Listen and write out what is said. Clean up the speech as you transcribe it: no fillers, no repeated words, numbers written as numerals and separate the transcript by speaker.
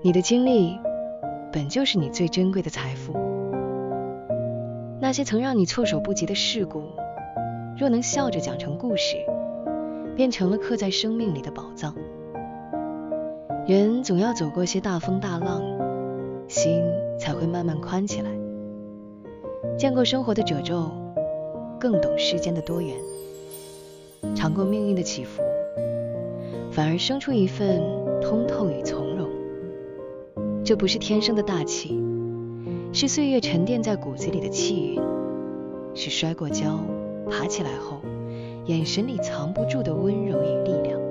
Speaker 1: 你的经历本就是你最珍贵的财富。那些曾让你措手不及的事故，若能笑着讲成故事，变成了刻在生命里的宝藏。人总要走过些大风大浪，心才会慢慢宽起来。见过生活的褶皱，更懂世间的多元。尝过命运的起伏，反而生出一份通透与从容。这不是天生的大气，是岁月沉淀在骨子里的气韵，是摔过跤爬起来后眼神里藏不住的温柔与力量。